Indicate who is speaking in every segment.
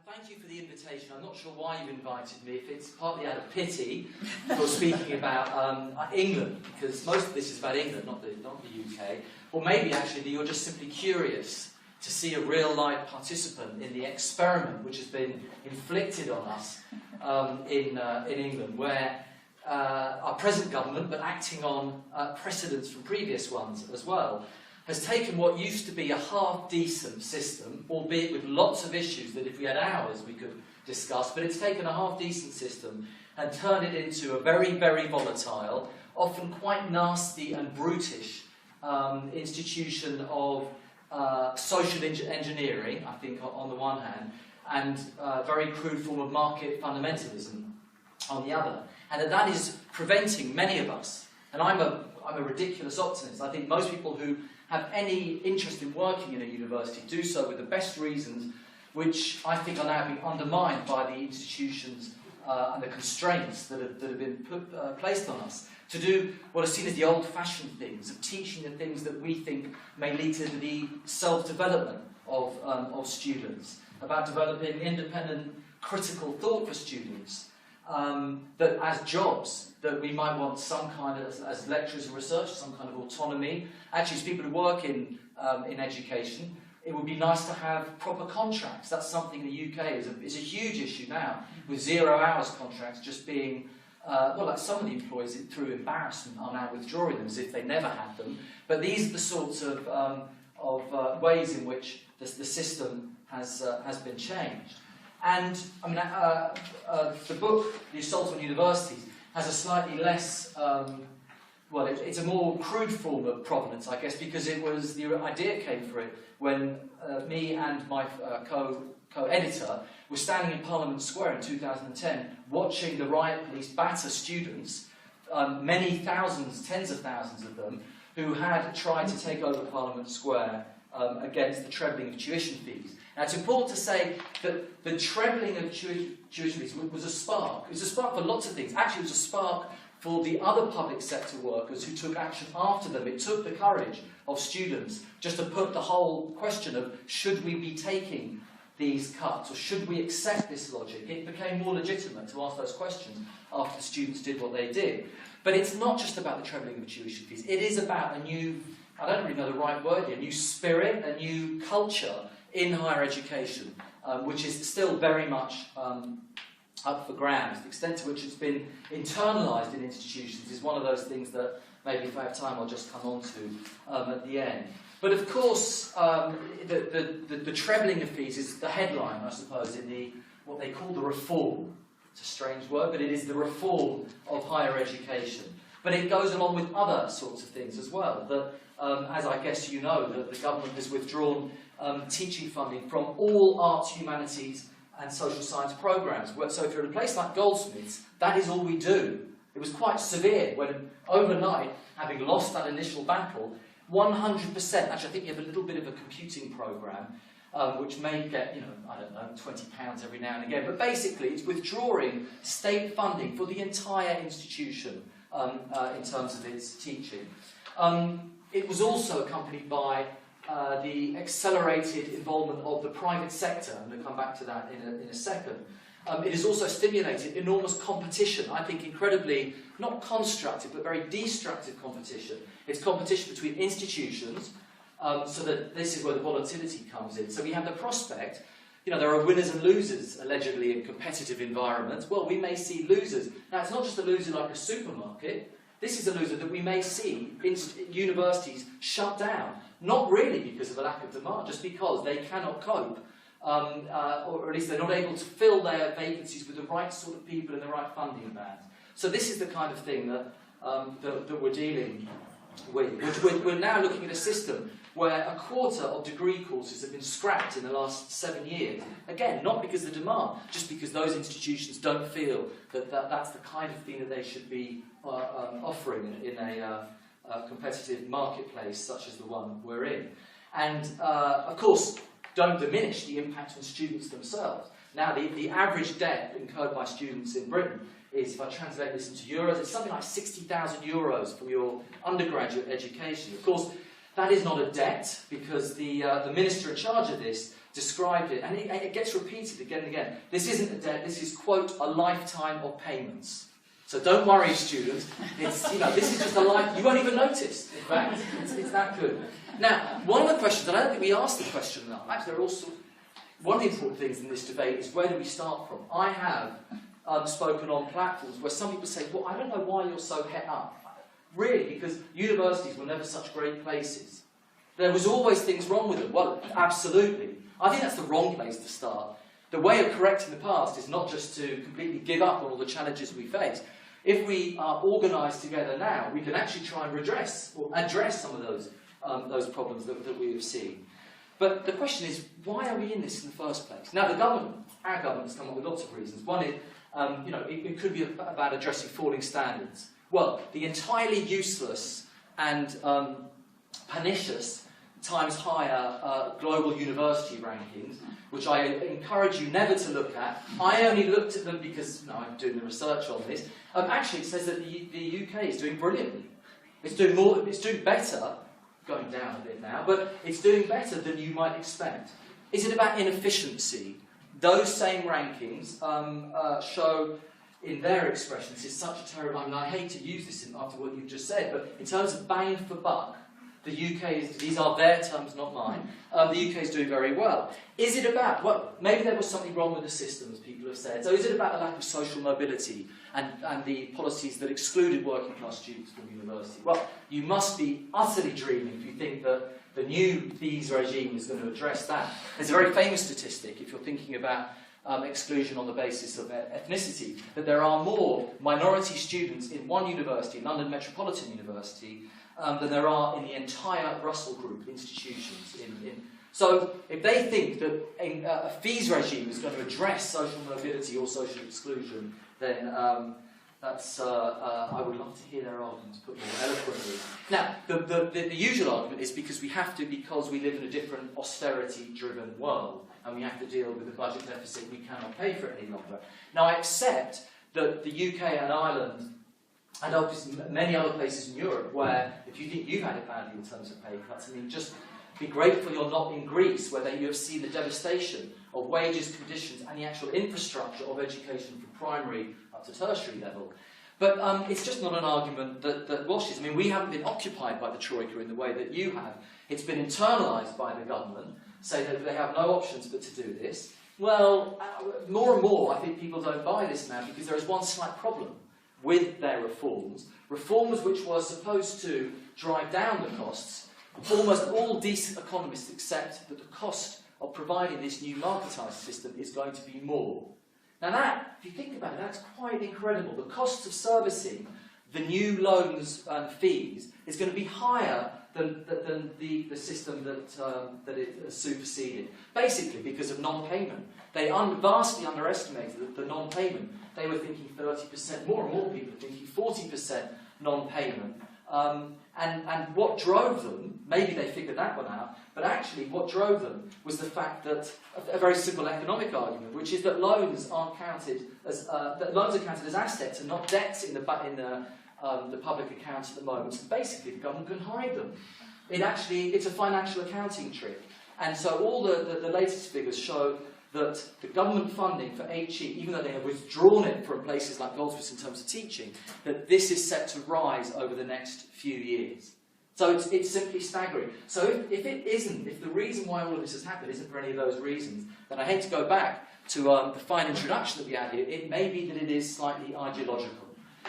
Speaker 1: Thank you for the invitation. I'm not sure why you've invited me, if it's partly out of pity for speaking about England, because most of this is about England, not the UK, or maybe actually that you're just simply curious to see a real-life participant in the experiment which has been inflicted on us in England, where our present government, but acting on precedents from previous ones as well, has taken what used to be a half-decent system, albeit with lots of issues that if we had hours we could discuss, but it's taken a half-decent system and turned it into a very, very volatile, often quite nasty and brutish institution of social engineering, I think, on the one hand, and a very crude form of market fundamentalism on the other. And that is preventing many of us, and I'm a ridiculous optimist. I think most people who have any interest in working in a university do so with the best reasons, which I think are now being undermined by the institutions and the constraints that have been placed on us to do what are seen as the old-fashioned things, of teaching the things that we think may lead to the self-development of students, about developing independent, critical thought for students, that as jobs, that we might want some kind of, as lecturers and researchers, some kind of autonomy. Actually, as people who work in education, it would be nice to have proper contracts. That's something in the UK is a huge issue now, with 0 hours contracts just being, well, like some of the employees, through embarrassment, are now withdrawing them as if they never had them. But these are the sorts of ways in which the system has been changed. And I mean, the book, The Assault on Universities, has a slightly less, well, it's a more crude form of provenance, I guess, because it was, the idea came for it when me and my co-editor were standing in Parliament Square in 2010, watching the riot police batter students, many thousands, tens of thousands of them, who had tried to take over Parliament Square against the trebling of tuition fees. Now, it's important to say that the trebling of tuition fees was a spark. It was a spark for lots of things. Actually, it was a spark for the other public sector workers who took action after them. It took the courage of students just to put the whole question of, should we be taking these cuts, or should we accept this logic? It became more legitimate to ask those questions after the students did what they did. But it's not just about the trebling of tuition fees. It is about a new, I don't really know the right word here, a new spirit, a new culture in higher education, which is still very much up for grabs. The extent to which it's been internalised in institutions is one of those things that maybe if I have time I'll just come on to at the end. But of course, the trebling of fees is the headline, I suppose, in what they call the reform. It's a strange word, but it is the reform of higher education. But it goes along with other sorts of things as well. That, as I guess you know, that the government has withdrawn teaching funding from all arts, humanities and social science programmes. So if you're in a place like Goldsmiths, that is all we do. It was quite severe when overnight, having lost that initial battle, 100%, actually I think you have a little bit of a computing programme, which may get, you know, I don't know, £20 every now and again, but basically it's withdrawing state funding for the entire institution in terms of its teaching. It was also accompanied by the accelerated involvement of the private sector, and we'll come back to that in a second. It has also stimulated enormous competition, I think incredibly, not constructive, but very destructive competition. It's competition between institutions, so that this is where the volatility comes in. So we have the prospect, you know, there are winners and losers, allegedly, in competitive environments. Well, we may see losers. Now, it's not just a loser like a supermarket. This is a loser that we may see universities shut down. Not really because of a lack of demand, just because they cannot cope, or at least they're not able to fill their vacancies with the right sort of people in the right funding band. So this is the kind of thing that we're dealing with. We're now looking at a system where a quarter of degree courses have been scrapped in the last 7 years. Again, not because of the demand, just because those institutions don't feel that that's the kind of thing that they should be offering in a competitive marketplace such as the one we're in. And, of course, don't diminish the impact on students themselves. Now, the average debt incurred by students in Britain is, if I translate this into euros, it's something like 60,000 euros for your undergraduate education. Of course, that is not a debt, because the minister in charge of this described it, and it gets repeated again and again. This isn't a debt, this is, quote, a lifetime of payments. So don't worry, students. It's, you know, this is just a life, you won't even notice, in fact. It's that good. Now, one of the questions, and I don't think we asked the question enough, actually there are also, one of the important things in this debate is where do we start from? I have spoken on platforms where some people say, well, I don't know why you're so het up. Really, because universities were never such great places. There was always things wrong with them. Well, absolutely. I think that's the wrong place to start. The way of correcting the past is not just to completely give up on all the challenges we face. If we are organised together now, we can actually try and redress or address some of those problems that we have seen. But the question is, why are we in this in the first place? Now, our government's come up with lots of reasons. One is, you know, it could be about addressing falling standards. Well, the entirely useless and pernicious times higher global university rankings, which I encourage you never to look at. I only looked at them because I'm doing the research on this. Actually, it says that the UK is doing brilliantly. It's doing better, going down a bit now, but it's doing better than you might expect. Is it about inefficiency? Those same rankings show, in their expression, this is such a terrible, I mean, I hate to use this after what you've just said, but in terms of bang for buck, the UK is, these are their terms, not mine, the UK is doing very well. Is it about, well, maybe there was something wrong with the system, as people have said, so is it about a lack of social mobility and the policies that excluded working class students from university? Well, you must be utterly dreaming if you think that the new fees regime is going to address that. There's a very famous statistic, if you're thinking about exclusion on the basis of ethnicity, that there are more minority students in one university, London Metropolitan University, than there are in the entire Russell Group institutions. So if they think that a fees regime is going to address social mobility or social exclusion, then that's, I would love to hear their arguments put more eloquently. Now, the usual argument is because we have to, because we live in a different austerity-driven world, and we have to deal with a budget deficit we cannot pay for any longer. Now, I accept that the UK and Ireland, and obviously many other places in Europe, where if you think you've had it badly in terms of pay cuts, I mean, just be grateful you're not in Greece, where you have seen the devastation of wages, conditions, and the actual infrastructure of education from primary up to tertiary level. But it's just not an argument that washes. I mean, we haven't been occupied by the Troika in the way that you have. It's been internalised by the government, say that they have no options but to do this. Well, more and more, I think people don't buy this now because there is one slight problem with their reforms. Reforms which were supposed to drive down the costs. Almost all decent economists accept that the cost of providing this new marketised system is going to be more. Now that, if you think about it, that's quite incredible. The cost of servicing the new loans and fees is going to be higher than the system that it superseded. Basically because of non-payment. They vastly underestimated the non-payment. They were thinking 30%, more and more people are thinking 40% non-payment. And what drove them, maybe they figured that one out, but actually what drove them was the fact that, a very simple economic argument, which is that loans are counted as assets and not debts in the public accounts at the moment. So basically the government can hide them. It's a financial accounting trick. And so all the latest figures show that the government funding for HE, even though they have withdrawn it from places like Goldsmiths in terms of teaching, that this is set to rise over the next few years. So it's simply staggering. So if the reason why all of this has happened isn't for any of those reasons, then I hate to go back to the fine introduction that we had here. It may be that it is slightly ideological.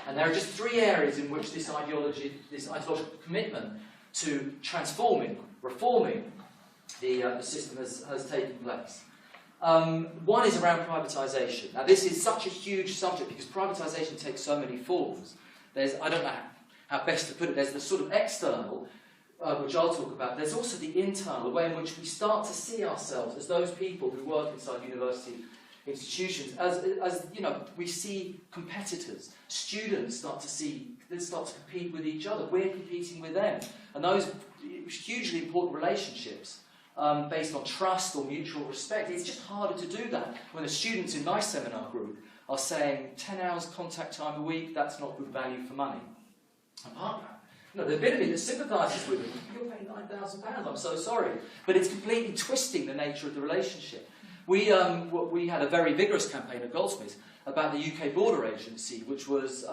Speaker 1: And there are just three areas in which this ideological commitment to transforming, reforming the system has taken place. One is around privatisation. Now this is such a huge subject because privatisation takes so many forms. I don't know how best to put it, there's the sort of external, which I'll talk about. There's also the internal, the way in which we start to see ourselves as those people who work inside university institutions, as you know, we see competitors. Students start to compete with each other. We're competing with them. And those hugely important relationships based on trust or mutual respect, it's just harder to do that when the students in my seminar group are saying 10 hours contact time a week, that's not good value for money. Apart from that, there's a bit of me that sympathises with them. £9,000. I'm so sorry. But it's completely twisting the nature of the relationship. We had a very vigorous campaign at Goldsmiths about the UK Border Agency, which was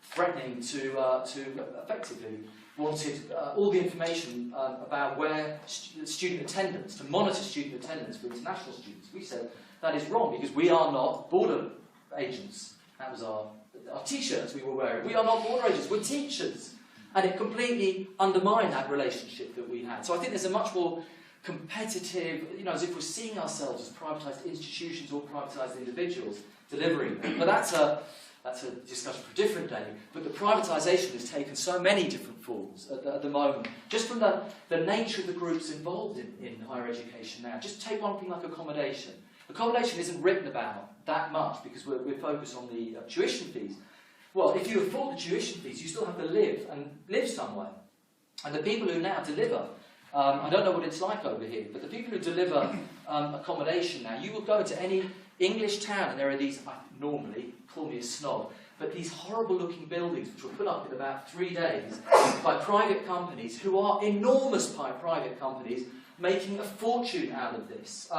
Speaker 1: threatening to effectively wanted all the information about where student attendance, to monitor student attendance for international students. We said that is wrong because we are not border agents. That was our T-shirts we were wearing. We are not border agents, we're teachers. And it completely undermined that relationship that we had. So I think there's a much more competitive, as if we're seeing ourselves as privatised institutions or privatised individuals delivering them. But that's a discussion for a different day. But the privatisation has taken so many different forms at the moment. Just from the nature of the groups involved in higher education now. Just take one thing like accommodation. Accommodation isn't written about that much because we're focused on the tuition fees. Well, if you afford the tuition fees, you still have to live somewhere. And the people who now deliver, I don't know what it's like over here, but the people who deliver accommodation now, you will go to any English town and there are these, normally, call me a snob, but these horrible looking buildings which were put up in about 3 days by private companies who are enormous private companies making a fortune out of this.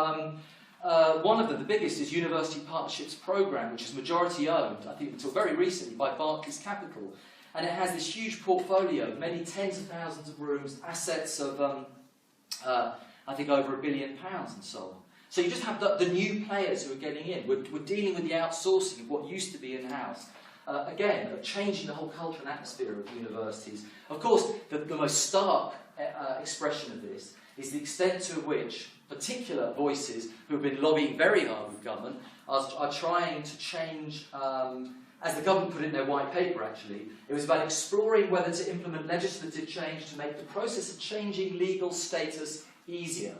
Speaker 1: One of them, the biggest, is University Partnerships Programme, which is majority owned, I think until very recently, by Barclays Capital. And it has this huge portfolio, many tens of thousands of rooms, assets of, I think, over £1 billion and so on. So you just have the new players who are getting in. We're dealing with the outsourcing of what used to be in-house. Again, changing the whole culture and atmosphere of universities. Of course, the most stark expression of this is the extent to which particular voices who have been lobbying very hard with government are trying to change, as the government put it in their white paper actually, it was about exploring whether to implement legislative change to make the process of changing legal status easier.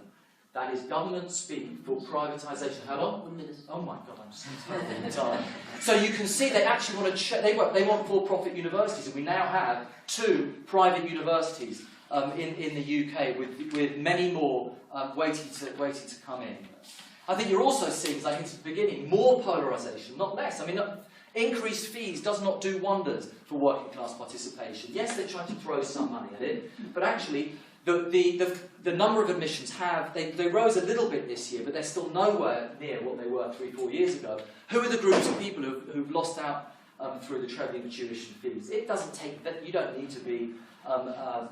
Speaker 1: That is government speak for privatisation. How long? Oh my God, I'm so tired. So you can see they actually want to. They want for-profit universities, and we now have 2 private universities in the UK, with many more waiting to come in. I think you're also seeing, as I hinted at the beginning, more polarisation, not less. I mean, increased fees does not do wonders for working class participation. Yes, they try to throw some money at it, but actually the number of admissions they rose a little bit this year, but they're still nowhere near what they were 3-4 years ago. Who are the groups of people who've lost out through the trebling of tuition fees? It doesn't take that. You don't need to be a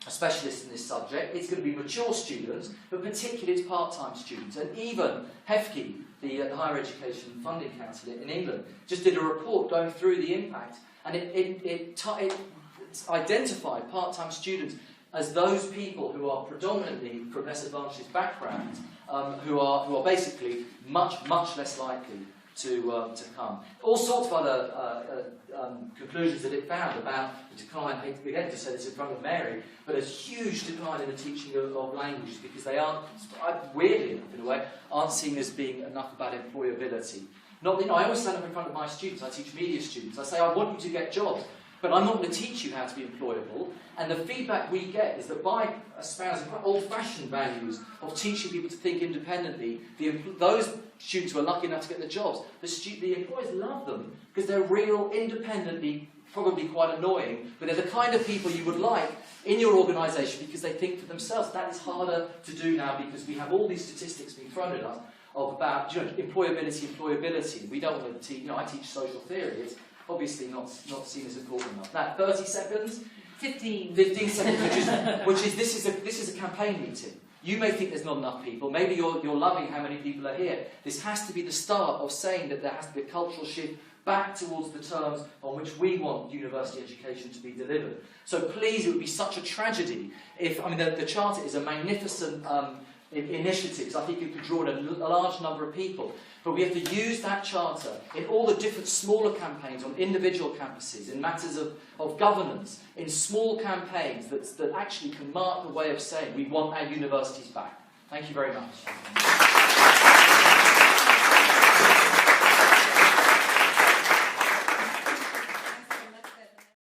Speaker 1: specialist in this subject. It's going to be mature students, but particularly it's part-time students. And even HEFCE, the Higher Education Funding Council in England, just did a report going through the impact, and it identified part-time students as those people who are predominantly from less advantaged backgrounds, who are basically much less likely to come. All sorts of other conclusions that it found about the decline. I hate again to say this in front of Mary, but a huge decline in the teaching of languages because they aren't, weirdly enough in a way, aren't seen as being enough about employability. I always stand up in front of my students. I teach media students. I say, I want you to get jobs, but I'm not going to teach you how to be employable. And the feedback we get is that by espousing quite old-fashioned values of teaching people to think independently, those students who are lucky enough to get the jobs, the employers love them because they're real, independently, probably quite annoying, but they're the kind of people you would like in your organisation because they think for themselves. That is harder to do now because we have all these statistics being thrown at us about employability. We don't want to teach. I teach social theory. It's obviously not seen as important enough. Now, 30 seconds. 15 seconds, which is this is a campaign meeting. You may think there's not enough people. Maybe you're loving how many people are here. This has to be the start of saying that there has to be a cultural shift back towards the terms on which we want university education to be delivered. So please, it would be such a tragedy if, the Charter is a magnificent initiative. I think it could draw in a large number of people. But we have to use that Charter in all the different smaller campaigns on individual campuses, in matters of governance, in small campaigns that actually can mark the way of saying we want our universities back. Thank you very much.